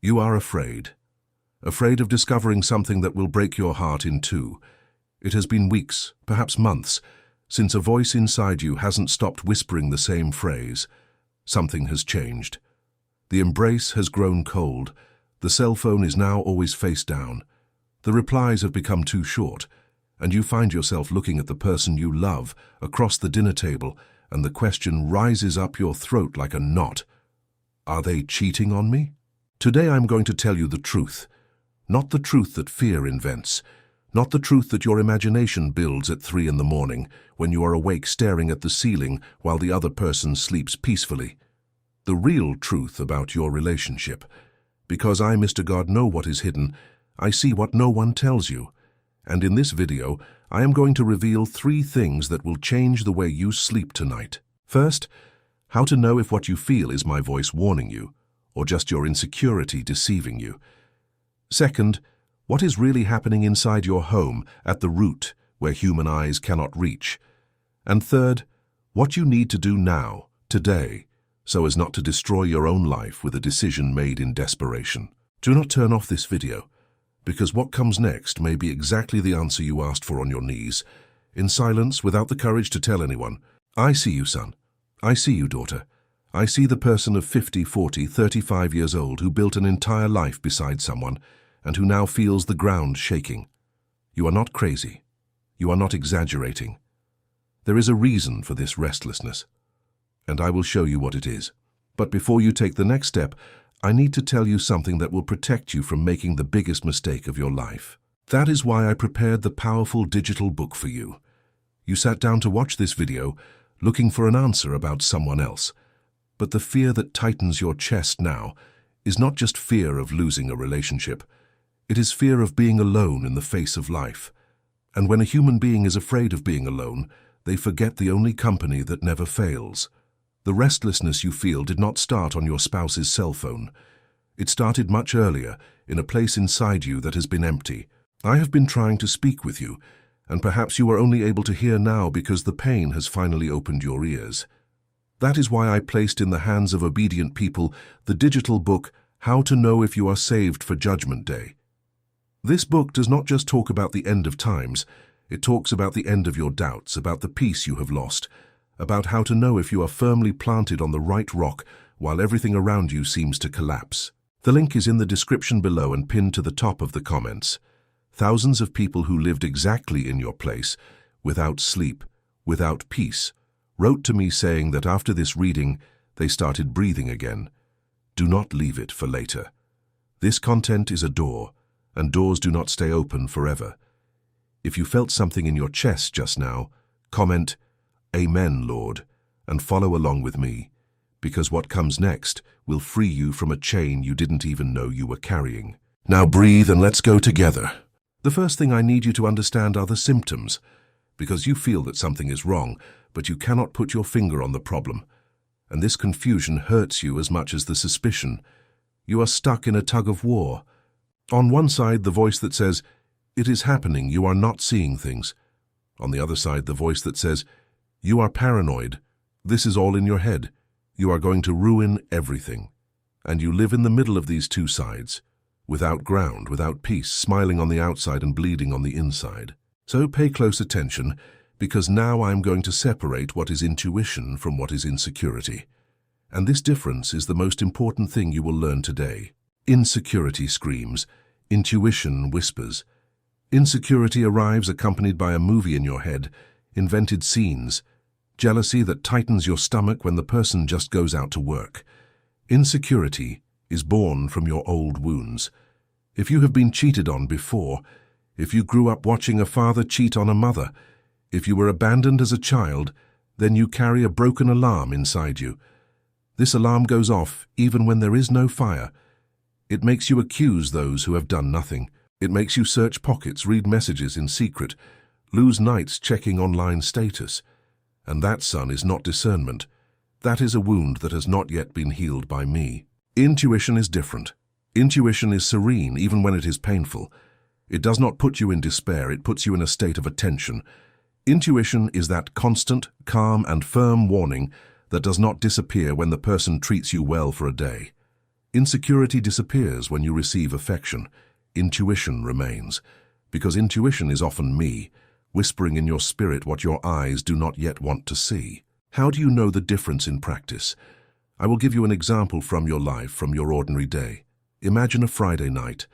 You are afraid. Afraid of discovering something that will break your heart in two. It has been weeks, perhaps months, since a voice inside you hasn't stopped whispering the same phrase. Something has changed. The embrace has grown cold. The cell phone is now always face down. The replies have become too short, and you find yourself looking at the person you love across the dinner table, and the question rises up your throat like a knot. Are they cheating on me? Today I'm going to tell you the truth. Not the truth that fear invents. Not the truth that your imagination builds at 3 in the morning when you are awake staring at the ceiling while the other person sleeps peacefully. The real truth about your relationship. Because I, Mr. God, know what is hidden, I see what no one tells you. And in this video, I am going to reveal 3 things that will change the way you sleep tonight. First, how to know if what you feel is my voice warning you, or just your insecurity deceiving you. Second, what is really happening inside your home at the root where human eyes cannot reach. And third, what you need to do now, today, so as not to destroy your own life with a decision made in desperation. Do not turn off this video, because what comes next may be exactly the answer you asked for on your knees, in silence, without the courage to tell anyone. I see you, son. I see you, daughter. I see the person of 50, 40, 35 years old who built an entire life beside someone and who now feels the ground shaking. You are not crazy. You are not exaggerating. There is a reason for this restlessness, and I will show you what it is. But before you take the next step, I need to tell you something that will protect you from making the biggest mistake of your life. That is why I prepared the powerful digital book for you. You sat down to watch this video, looking for an answer about someone else. But the fear that tightens your chest now is not just fear of losing a relationship. It is fear of being alone in the face of life. And when a human being is afraid of being alone, they forget the only company that never fails. The restlessness you feel did not start on your spouse's cell phone. It started much earlier, in a place inside you that has been empty. I have been trying to speak with you, and perhaps you are only able to hear now because the pain has finally opened your ears. That is why I placed in the hands of obedient people the digital book, How to Know If You Are Saved for Judgment Day. This book does not just talk about the end of times, it talks about the end of your doubts, about the peace you have lost, about how to know if you are firmly planted on the right rock while everything around you seems to collapse. The link is in the description below and pinned to the top of the comments. Thousands of people who lived exactly in your place, without sleep, without peace, wrote to me saying that after this reading, they started breathing again. Do not leave it for later. This content is a door, and doors do not stay open forever. If you felt something in your chest just now, comment, Amen, Lord, and follow along with me, because what comes next will free you from a chain you didn't even know you were carrying. Now breathe and let's go together. The first thing I need you to understand are the symptoms, because you feel that something is wrong, but you cannot put your finger on the problem. And this confusion hurts you as much as the suspicion. You are stuck in a tug of war. On one side, the voice that says, it is happening, you are not seeing things. On the other side, the voice that says, you are paranoid. This is all in your head. You are going to ruin everything. And you live in the middle of these two sides, without ground, without peace, smiling on the outside and bleeding on the inside. So pay close attention, because now I am going to separate what is intuition from what is insecurity. And this difference is the most important thing you will learn today. Insecurity screams, intuition whispers. Insecurity arrives accompanied by a movie in your head, invented scenes, jealousy that tightens your stomach when the person just goes out to work. Insecurity is born from your old wounds. If you have been cheated on before, if you grew up watching a father cheat on a mother, if you were abandoned as a child, then you carry a broken alarm inside you. This alarm goes off even when there is no fire. It makes you accuse those who have done nothing. It makes you search pockets, read messages in secret, lose nights checking online status. And that, son, is not discernment. That is a wound that has not yet been healed by me. Intuition is different. Intuition is serene even when it is painful. It does not put you in despair, it puts you in a state of attention. Intuition is that constant, calm and firm warning that does not disappear when the person treats you well for a day. Insecurity disappears when you receive affection. Intuition remains, because intuition is often me, whispering in your spirit what your eyes do not yet want to see. How do you know the difference in practice? I will give you an example from your life, from your ordinary day. Imagine a Friday night.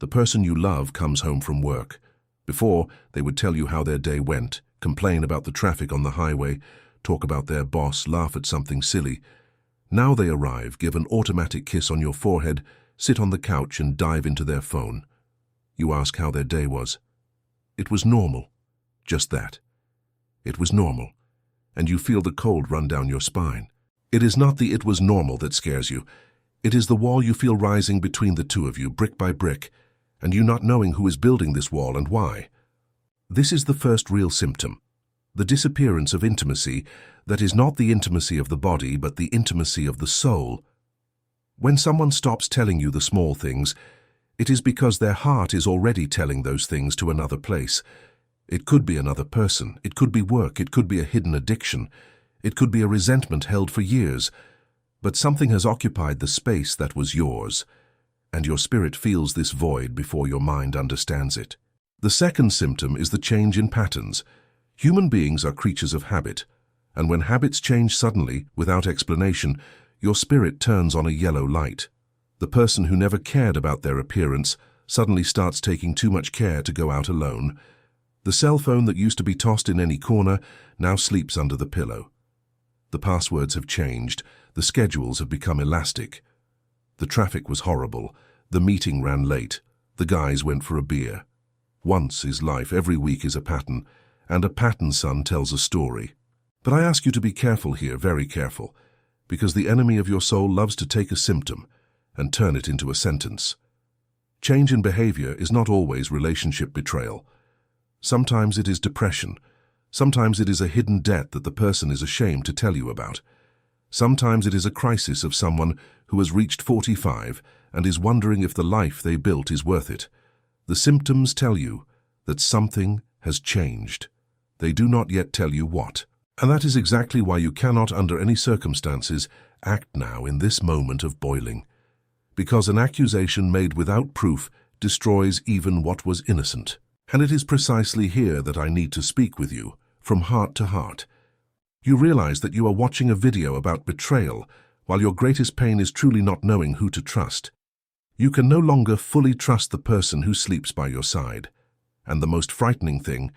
The person you love comes home from work. Before, they would tell you how their day went, complain about the traffic on the highway, talk about their boss, laugh at something silly. Now they arrive, give an automatic kiss on your forehead, sit on the couch and dive into their phone. You ask how their day was. It was normal. Just that. It was normal. And you feel the cold run down your spine. It is not the "it was normal" that scares you. It is the wall you feel rising between the two of you, brick by brick, and you not knowing who is building this wall and why. This is the first real symptom. The disappearance of intimacy that is not the intimacy of the body, but the intimacy of the soul. When someone stops telling you the small things, it is because their heart is already telling those things to another place. It could be another person, it could be work, it could be a hidden addiction, it could be a resentment held for years, but something has occupied the space that was yours, and your spirit feels this void before your mind understands it. The second symptom is the change in patterns. Human beings are creatures of habit, and when habits change suddenly, without explanation, your spirit turns on a yellow light. The person who never cared about their appearance suddenly starts taking too much care to go out alone. The cell phone that used to be tossed in any corner now sleeps under the pillow. The passwords have changed, the schedules have become elastic. The traffic was horrible, the meeting ran late, the guys went for a beer. Once is life, every week is a pattern, and a pattern, son, tells a story. But I ask you to be careful here, very careful, because the enemy of your soul loves to take a symptom and turn it into a sentence. Change in behavior is not always relationship betrayal. Sometimes it is depression. Sometimes it is a hidden debt that the person is ashamed to tell you about. Sometimes it is a crisis of someone who has reached 45 and is wondering if the life they built is worth it. The symptoms tell you that something has changed. They do not yet tell you what. And that is exactly why you cannot, under any circumstances, act now in this moment of boiling. Because an accusation made without proof destroys even what was innocent. And it is precisely here that I need to speak with you, from heart to heart. You realize that you are watching a video about betrayal, while your greatest pain is truly not knowing who to trust. You can no longer fully trust the person who sleeps by your side. And the most frightening thing,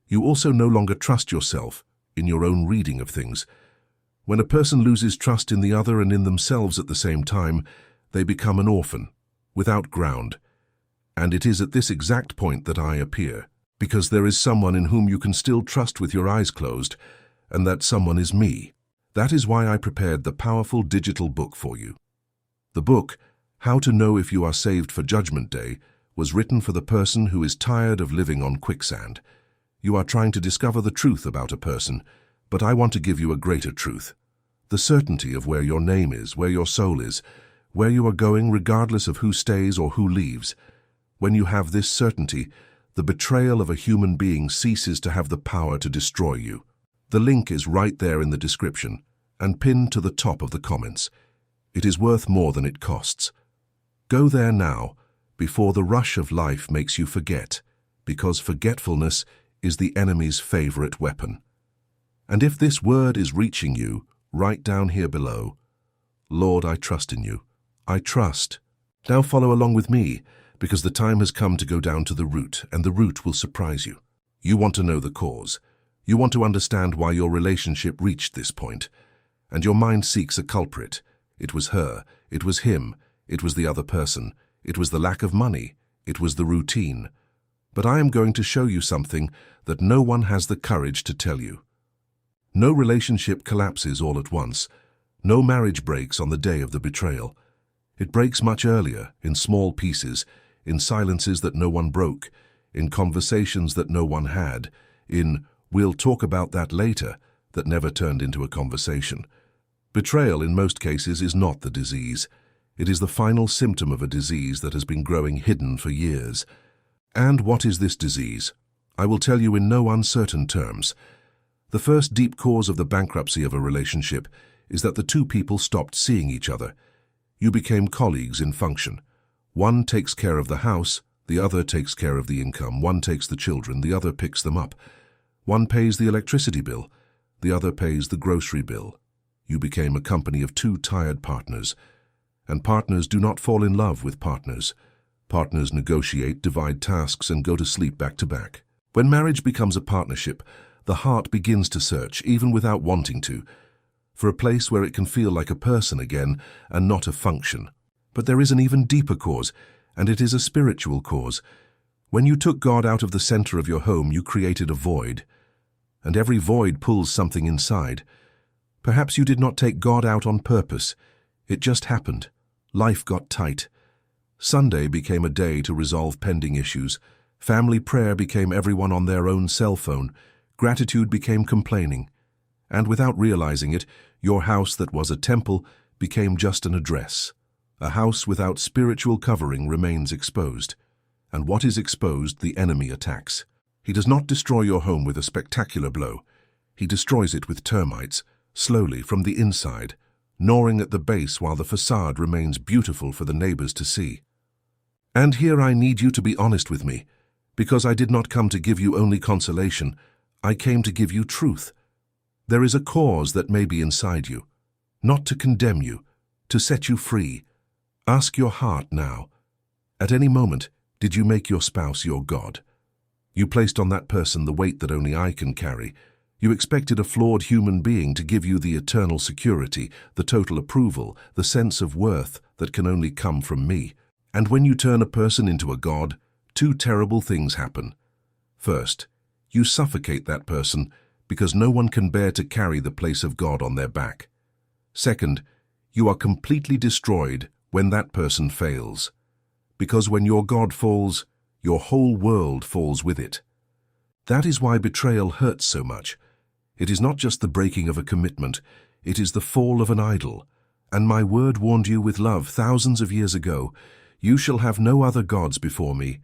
you also no longer trust yourself in your own reading of things. When a person loses trust in the other and in themselves at the same time, they become an orphan, without ground. And it is at this exact point that I appear, because there is someone in whom you can still trust with your eyes closed, and that someone is me. That is why I prepared the powerful digital book for you. The book, How to Know If You Are Saved for Judgment Day, was written for the person who is tired of living on quicksand. You are trying to discover the truth about a person, but I want to give you a greater truth. The certainty of where your name is, where your soul is, where you are going regardless of who stays or who leaves. When you have this certainty, the betrayal of a human being ceases to have the power to destroy you. The link is right there in the description and pinned to the top of the comments. It is worth more than it costs. Go there now, before the rush of life makes you forget, because forgetfulness is the enemy's favorite weapon. And if this word is reaching you, write down here below, Lord, I trust in you. I trust. Now follow along with me, because the time has come to go down to the root, and the root will surprise you. You want to know the cause. You want to understand why your relationship reached this point, and your mind seeks a culprit. It was her, it was him, it was the other person, it was the lack of money, it was the routine. But I am going to show you something that no one has the courage to tell you. No relationship collapses all at once. No marriage breaks on the day of the betrayal. It breaks much earlier, in small pieces, in silences that no one broke, in conversations that no one had, in "we'll talk about that later" that never turned into a conversation. Betrayal, in most cases, is not the disease. It is the final symptom of a disease that has been growing hidden for years. And what is this disease? I will tell you in no uncertain terms. The first deep cause of the bankruptcy of a relationship is that the two people stopped seeing each other. You became colleagues in function. One takes care of the house, the other takes care of the income. One takes the children, the other picks them up. One pays the electricity bill, the other pays the grocery bill. You became a company of two tired partners. And partners do not fall in love with partners. Partners negotiate, divide tasks, and go to sleep back to back. When marriage becomes a partnership, the heart begins to search, even without wanting to, for a place where it can feel like a person again and not a function. But there is an even deeper cause, and it is a spiritual cause. When you took God out of the center of your home, you created a void. And every void pulls something inside. Perhaps you did not take God out on purpose. It just happened. Life got tight. Sunday became a day to resolve pending issues. Family prayer became everyone on their own cell phone. Gratitude became complaining. And without realizing it, your house that was a temple became just an address. A house without spiritual covering remains exposed. And what is exposed, the enemy attacks. He does not destroy your home with a spectacular blow. He destroys it with termites, slowly from the inside, gnawing at the base while the facade remains beautiful for the neighbors to see. And here I need you to be honest with me, because I did not come to give you only consolation, I came to give you truth. There is a cause that may be inside you, not to condemn you, to set you free. Ask your heart now. At any moment, did you make your spouse your God? You placed on that person the weight that only I can carry. You expected a flawed human being to give you the eternal security, the total approval, the sense of worth that can only come from me. And when you turn a person into a God, two terrible things happen. First, you suffocate that person because no one can bear to carry the place of God on their back. Second, you are completely destroyed when that person fails. Because when your God falls, your whole world falls with it. That is why betrayal hurts so much. It is not just the breaking of a commitment, it is the fall of an idol. And my word warned you with love thousands of years ago, you shall have no other gods before me.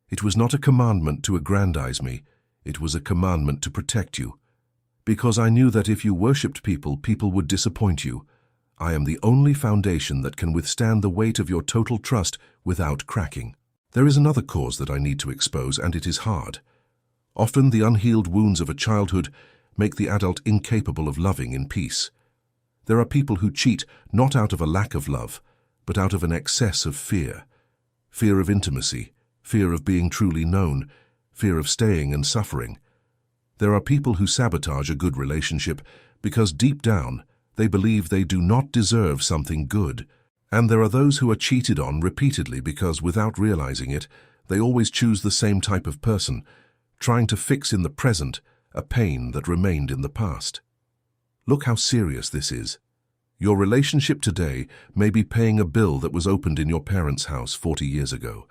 It was not a commandment to aggrandize me, it was a commandment to protect you. Because I knew that if you worshipped people, people would disappoint you. I am the only foundation that can withstand the weight of your total trust without cracking. There is another cause that I need to expose, and it is hard. Often the unhealed wounds of a childhood make the adult incapable of loving in peace. There are people who cheat not out of a lack of love, but out of an excess of fear. Fear of intimacy, fear of being truly known, fear of staying and suffering. There are people who sabotage a good relationship because deep down they believe they do not deserve something good. And there are those who are cheated on repeatedly because, without realizing it, they always choose the same type of person, trying to fix in the present a pain that remained in the past. Look how serious this is. Your relationship today may be paying a bill that was opened in your parents' house 40 years ago.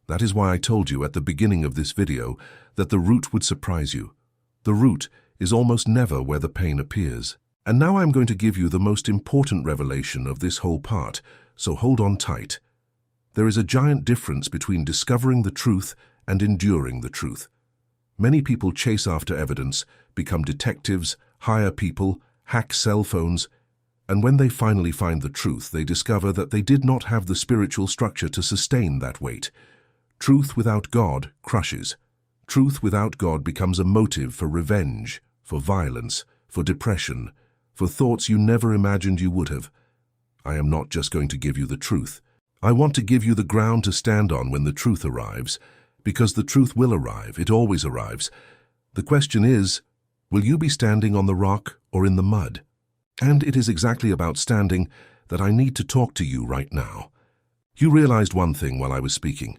That is why I told you at the beginning of this video that the root would surprise you. The root is almost never where the pain appears. And now I'm going to give you the most important revelation of this whole part, so hold on tight. There is a giant difference between discovering the truth and enduring the truth. Many people chase after evidence, become detectives, hire people, hack cell phones, and when they finally find the truth, they discover that they did not have the spiritual structure to sustain that weight. Truth without God crushes. Truth without God becomes a motive for revenge, for violence, for depression, for thoughts you never imagined you would have. I am not just going to give you the truth. I want to give you the ground to stand on when the truth arrives, because the truth will arrive. It always arrives. The question is, will you be standing on the rock or in the mud? And it is exactly about standing that I need to talk to you right now. You realized one thing while I was speaking.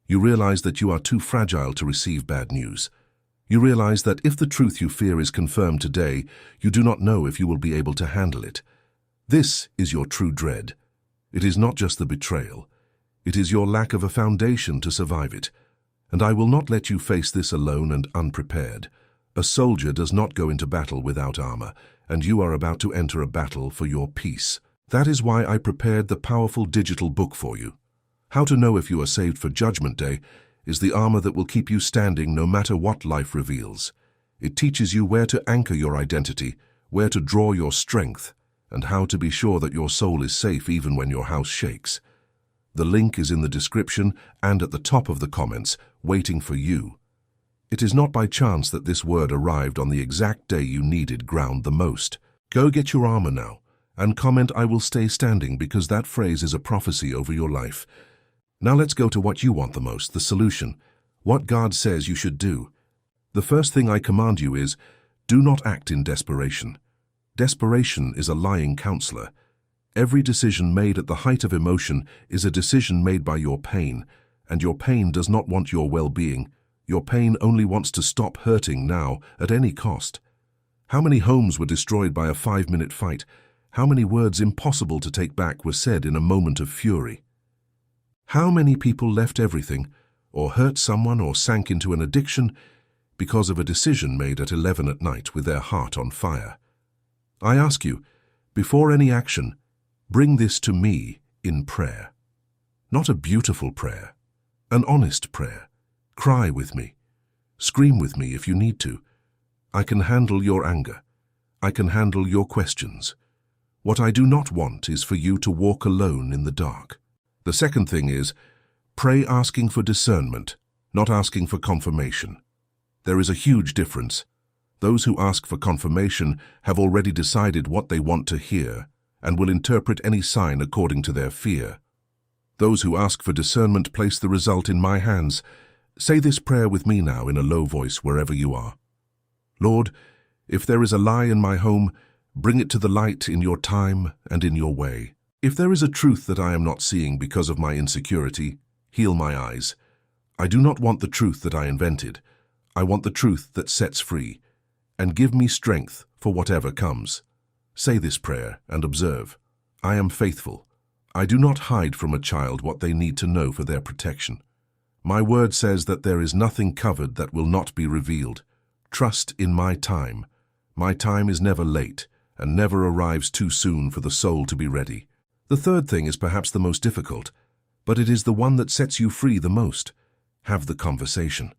You realize that you are too fragile to receive bad news. You realize that if the truth you fear is confirmed today, you do not know if you will be able to handle it. This is your true dread. It is not just the betrayal. It is your lack of a foundation to survive it. And I will not let you face this alone and unprepared. A soldier does not go into battle without armor, and you are about to enter a battle for your peace. That is why I prepared the powerful digital book for you. How to Know If You Are Saved for Judgment Day is the armor that will keep you standing no matter what life reveals. It teaches you where to anchor your identity, where to draw your strength, and how to be sure that your soul is safe even when your house shakes. The link is in the description and at the top of the comments, waiting for you. It is not by chance that this word arrived on the exact day you needed ground the most. Go get your armor now, and comment "I will stay standing," because that phrase is a prophecy over your life. Now let's go to what you want the most, the solution, what God says you should do. The first thing I command you is, do not act in desperation. Desperation is a lying counselor. Every decision made at the height of emotion is a decision made by your pain, and your pain does not want your well-being. Your pain only wants to stop hurting now at any cost. How many homes were destroyed by a 5-minute fight? How many words impossible to take back were said in a moment of fury? How many people left everything, or hurt someone, or sank into an addiction because of a decision made at 11 at night with their heart on fire? I ask you, before any action, bring this to me in prayer. Not a beautiful prayer, an honest prayer. Cry with me. Scream with me if you need to. I can handle your anger. I can handle your questions. What I do not want is for you to walk alone in the dark. The second thing is, pray asking for discernment, not asking for confirmation. There is a huge difference. Those who ask for confirmation have already decided what they want to hear and will interpret any sign according to their fear. Those who ask for discernment place the result in my hands. Say this prayer with me now in a low voice wherever you are. Lord, if there is a lie in my home, bring it to the light in your time and in your way. If there is a truth that I am not seeing because of my insecurity, heal my eyes. I do not want the truth that I invented. I want the truth that sets free, and give me strength for whatever comes. Say this prayer and observe. I am faithful. I do not hide from a child what they need to know for their protection. My word says that there is nothing covered that will not be revealed. Trust in my time. My time is never late and never arrives too soon for the soul to be ready. The third thing is perhaps the most difficult, but it is the one that sets you free the most. Have the conversation.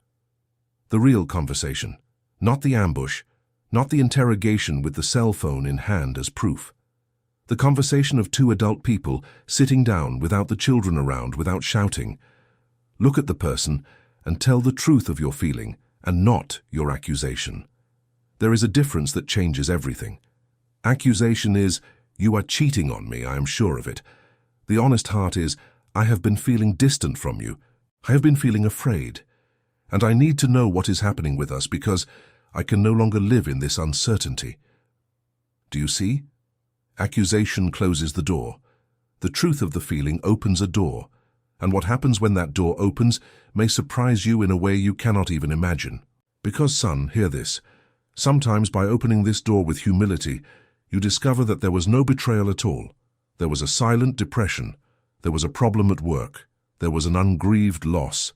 The real conversation, not the ambush, not the interrogation with the cell phone in hand as proof. The conversation of two adult people sitting down without the children around, without shouting. Look at the person and tell the truth of your feeling and not your accusation. There is a difference that changes everything. Accusation is, "You are cheating on me, I am sure of it." The honest heart is, "I have been feeling distant from you. I have been feeling afraid. And I need to know what is happening with us because I can no longer live in this uncertainty." Do you see? Accusation closes the door. The truth of the feeling opens a door. And what happens when that door opens may surprise you in a way you cannot even imagine. Because, son, hear this. Sometimes by opening this door with humility, you discover that there was no betrayal at all. There was a silent depression. There was a problem at work. There was an ungrieved loss.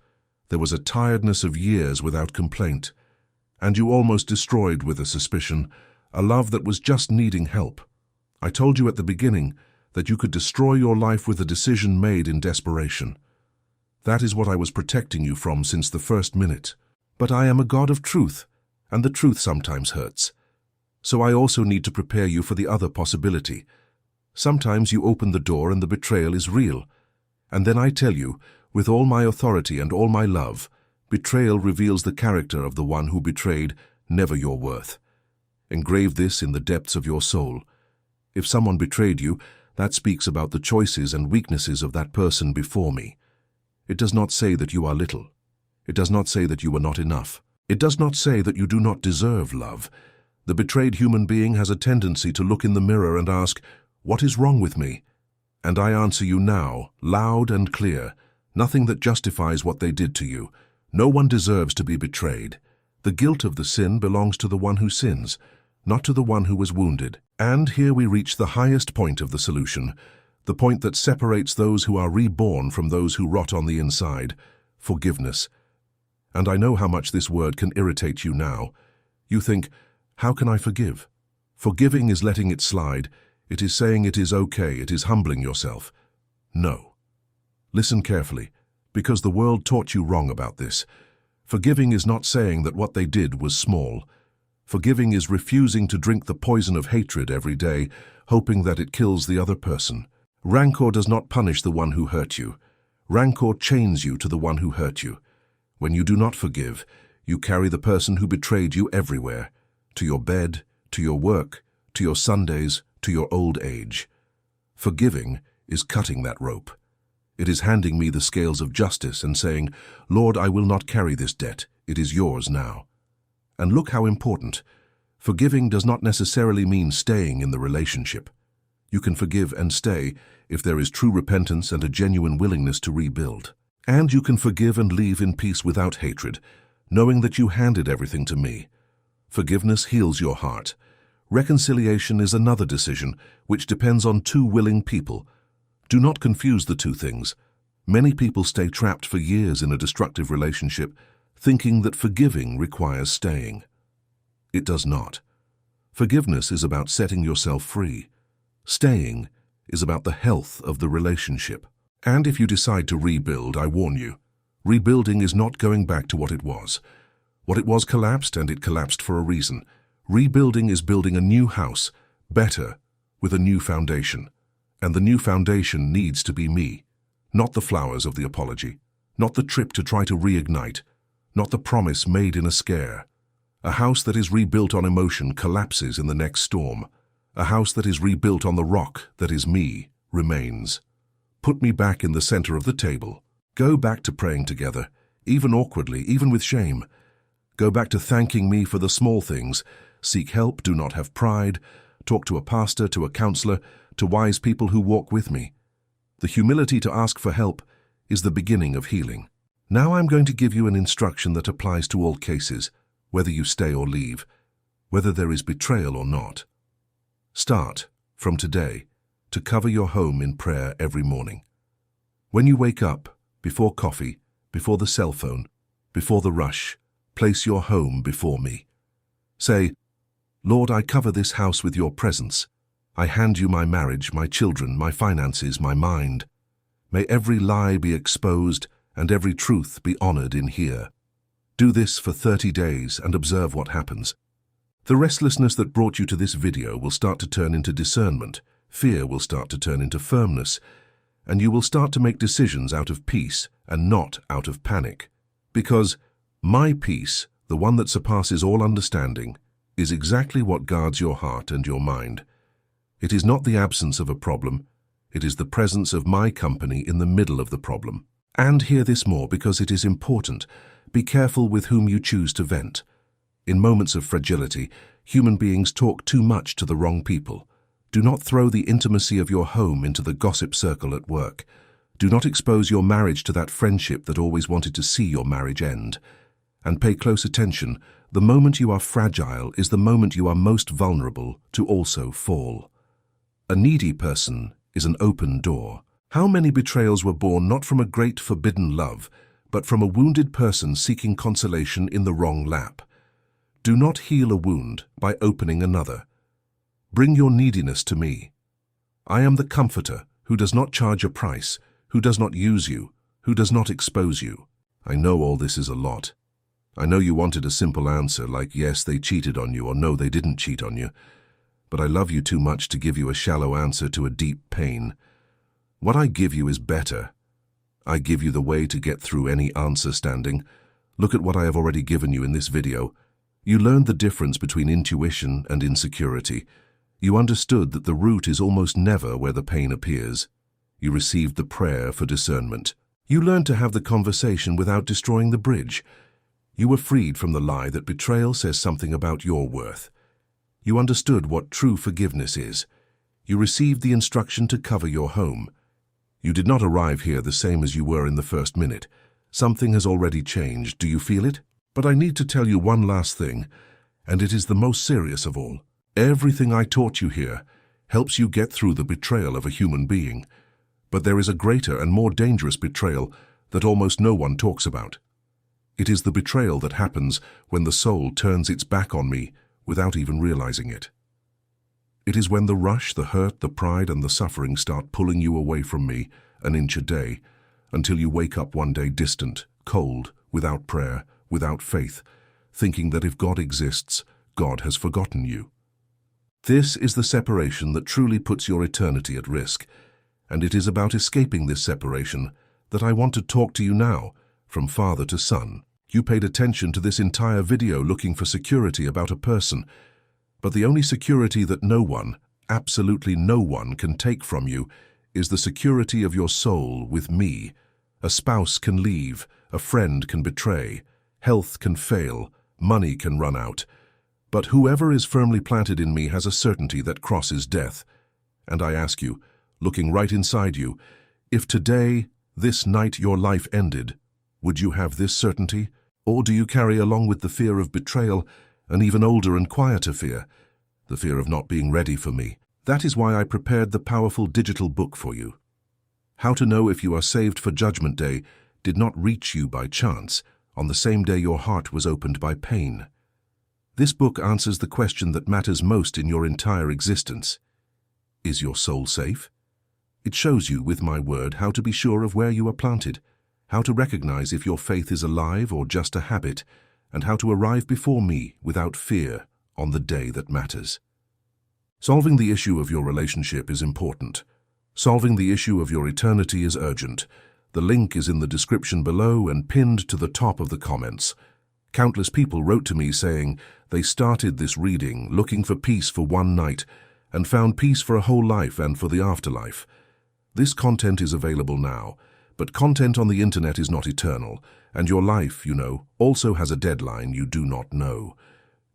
There was a tiredness of years without complaint. And you almost destroyed with a suspicion, a love that was just needing help. I told you at the beginning that you could destroy your life with a decision made in desperation. That is what I was protecting you from since the first minute. But I am a God of truth, and the truth sometimes hurts. So I also need to prepare you for the other possibility. Sometimes you open the door and the betrayal is real. And then I tell you, with all my authority and all my love, betrayal reveals the character of the one who betrayed, never your worth. Engrave this in the depths of your soul. If someone betrayed you, that speaks about the choices and weaknesses of that person before me. It does not say that you are little. It does not say that you are not enough. It does not say that you do not deserve love. The betrayed human being has a tendency to look in the mirror and ask, "What is wrong with me?" And I answer you now, loud and clear, nothing that justifies what they did to you. No one deserves to be betrayed. The guilt of the sin belongs to the one who sins, not to the one who was wounded. And here we reach the highest point of the solution, the point that separates those who are reborn from those who rot on the inside, forgiveness. And I know how much this word can irritate you now. You think, how can I forgive? Forgiving is letting it slide. It is saying it is okay. It is humbling yourself. No. Listen carefully, because the world taught you wrong about this. Forgiving is not saying that what they did was small. Forgiving is refusing to drink the poison of hatred every day, hoping that it kills the other person. Rancor does not punish the one who hurt you. Rancor chains you to the one who hurt you. When you do not forgive, you carry the person who betrayed you everywhere, to your bed, to your work, to your Sundays, to your old age. Forgiving is cutting that rope. It is handing me the scales of justice and saying, Lord, I will not carry this debt. It is yours now. And look how important. Forgiving does not necessarily mean staying in the relationship. You can forgive and stay if there is true repentance and a genuine willingness to rebuild. And you can forgive and leave in peace without hatred, knowing that you handed everything to me. Forgiveness heals your heart. Reconciliation is another decision which depends on two willing people. Do not confuse the two things. Many people stay trapped for years in a destructive relationship, thinking that forgiving requires staying. It does not. Forgiveness is about setting yourself free. Staying is about the health of the relationship. And if you decide to rebuild, I warn you, rebuilding is not going back to what it was. What it was collapsed, and it collapsed for a reason. Rebuilding is building a new house, better, with a new foundation. And the new foundation needs to be me, not the flowers of the apology, not the trip to try to reignite, not the promise made in a scare. A house that is rebuilt on emotion collapses in the next storm. A house that is rebuilt on the rock that is me remains. Put me back in the center of the table. Go back to praying together, even awkwardly, even with shame. Go back to thanking me for the small things. Seek help, do not have pride. Talk to a pastor, to a counselor, to wise people who walk with me. The humility to ask for help is the beginning of healing. Now I'm going to give you an instruction that applies to all cases, whether you stay or leave, whether there is betrayal or not. Start, from today, to cover your home in prayer every morning. When you wake up, before coffee, before the cell phone, before the rush, place your home before me. Say, Lord, I cover this house with your presence. I hand you my marriage, my children, my finances, my mind. May every lie be exposed and every truth be honored in here. Do this for 30 days and observe what happens. The restlessness that brought you to this video will start to turn into discernment, fear will start to turn into firmness, and you will start to make decisions out of peace and not out of panic. Because my peace, the one that surpasses all understanding, is exactly what guards your heart and your mind. It is not the absence of a problem, it is the presence of my company in the middle of the problem. And hear this more because it is important. Be careful with whom you choose to vent. In moments of fragility, human beings talk too much to the wrong people. Do not throw the intimacy of your home into the gossip circle at work. Do not expose your marriage to that friendship that always wanted to see your marriage end. And pay close attention. The moment you are fragile is the moment you are most vulnerable to also fall. A needy person is an open door. How many betrayals were born not from a great forbidden love, but from a wounded person seeking consolation in the wrong lap? Do not heal a wound by opening another. Bring your neediness to me. I am the comforter who does not charge a price, who does not use you, who does not expose you. I know all this is a lot. I know you wanted a simple answer like yes, they cheated on you or no, they didn't cheat on you. But I love you too much to give you a shallow answer to a deep pain. What I give you is better. I give you the way to get through any answer standing. Look at what I have already given you in this video. You learned the difference between intuition and insecurity. You understood that the root is almost never where the pain appears. You received the prayer for discernment. You learned to have the conversation without destroying the bridge. You were freed from the lie that betrayal says something about your worth. You understood what true forgiveness is. You received the instruction to cover your home. You did not arrive here the same as you were in the first minute. Something has already changed. Do you feel it? But I need to tell you one last thing, and it is the most serious of all. Everything I taught you here helps you get through the betrayal of a human being. But there is a greater and more dangerous betrayal that almost no one talks about. It is the betrayal that happens when the soul turns its back on me without even realizing it. It is when the rush, the hurt, the pride, and the suffering start pulling you away from me an inch a day, until you wake up one day distant, cold, without prayer, without faith, thinking that if God exists, God has forgotten you. This is the separation that truly puts your eternity at risk, and it is about escaping this separation that I want to talk to you now, from father to son. You paid attention to this entire video looking for security about a person, but the only security that no one, absolutely no one, can take from you is the security of your soul with me. A spouse can leave, a friend can betray, health can fail, money can run out. But whoever is firmly planted in me has a certainty that crosses death. And I ask you, looking right inside you, if today, this night, your life ended, would you have this certainty? Or do you carry along with the fear of betrayal an even older and quieter fear, the fear of not being ready for me? That is why I prepared the powerful digital book for you. How to Know If You Are Saved for Judgment Day did not reach you by chance on the same day your heart was opened by pain. This book answers the question that matters most in your entire existence. Is your soul safe? It shows you, with my word, how to be sure of where you are planted, how to recognize if your faith is alive or just a habit, and how to arrive before me without fear on the day that matters. Solving the issue of your relationship is important. Solving the issue of your eternity is urgent. The link is in the description below and pinned to the top of the comments. Countless people wrote to me saying they started this reading looking for peace for one night and found peace for a whole life and for the afterlife. This content is available now, but content on the internet is not eternal, and your life, you know, also has a deadline you do not know.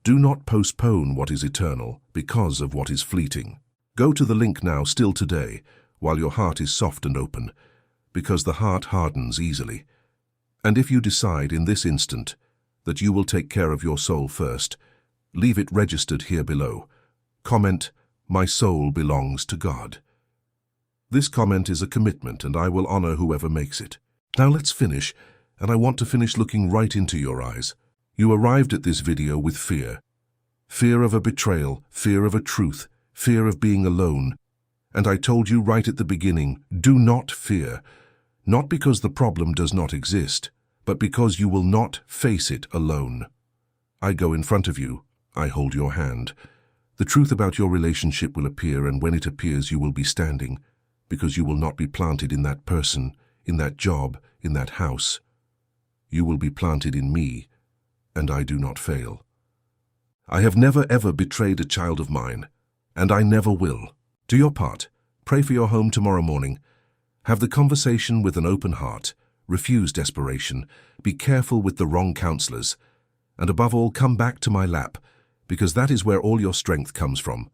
Do not postpone what is eternal because of what is fleeting. Go to the link now, still today, while your heart is soft and open, because the heart hardens easily. And if you decide in this instant that you will take care of your soul first, leave it registered here below. Comment, "My soul belongs to God." This comment is a commitment, and I will honor whoever makes it. Now let's finish, and I want to finish looking right into your eyes. You arrived at this video with fear. Fear of a betrayal, fear of a truth, fear of being alone. And I told you right at the beginning, do not fear. Not because the problem does not exist, but because you will not face it alone. I go in front of you. I hold your hand. The truth about your relationship will appear, and when it appears, you will be standing, because you will not be planted in that person, in that job, in that house. You will be planted in me, and I do not fail. I have never ever betrayed a child of mine, and I never will. Do your part. Pray for your home tomorrow morning. Have the conversation with an open heart. Refuse desperation. Be careful with the wrong counselors. And above all, come back to my lap, because that is where all your strength comes from.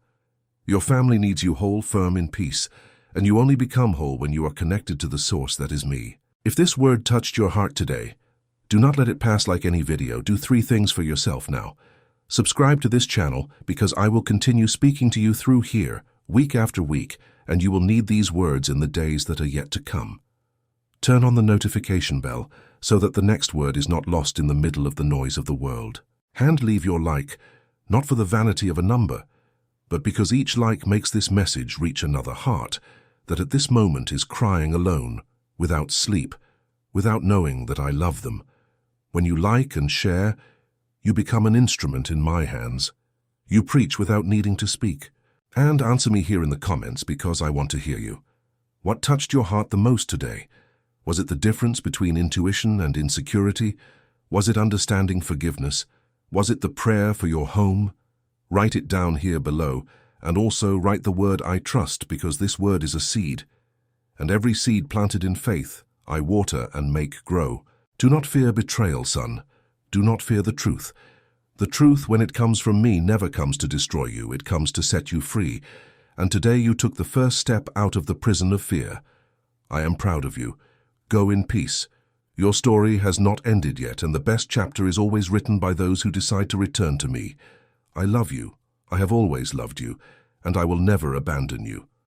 Your family needs you whole, firm, in peace, and you only become whole when you are connected to the source that is me. If this word touched your heart today, do not let it pass like any video. Do 3 things for yourself now. Subscribe to this channel, because I will continue speaking to you through here, week after week, and you will need these words in the days that are yet to come. Turn on the notification bell so that the next word is not lost in the middle of the noise of the world. Hand leave your like, not for the vanity of a number, but because each like makes this message reach another heart that at this moment is crying alone, without sleep, without knowing that I love them. When you like and share, you become an instrument in my hands. You preach without needing to speak. And answer me here in the comments, because I want to hear you. What touched your heart the most today? Was it the difference between intuition and insecurity? Was it understanding forgiveness? Was it the prayer for your home? Write it down here below, and also write the word "I trust," because this word is a seed. And every seed planted in faith, I water and make grow. Do not fear betrayal, son. Do not fear the truth. The truth, when it comes from me, never comes to destroy you. It comes to set you free. And today you took the first step out of the prison of fear. I am proud of you. Go in peace. Your story has not ended yet, and the best chapter is always written by those who decide to return to me. I love you. I have always loved you, and I will never abandon you.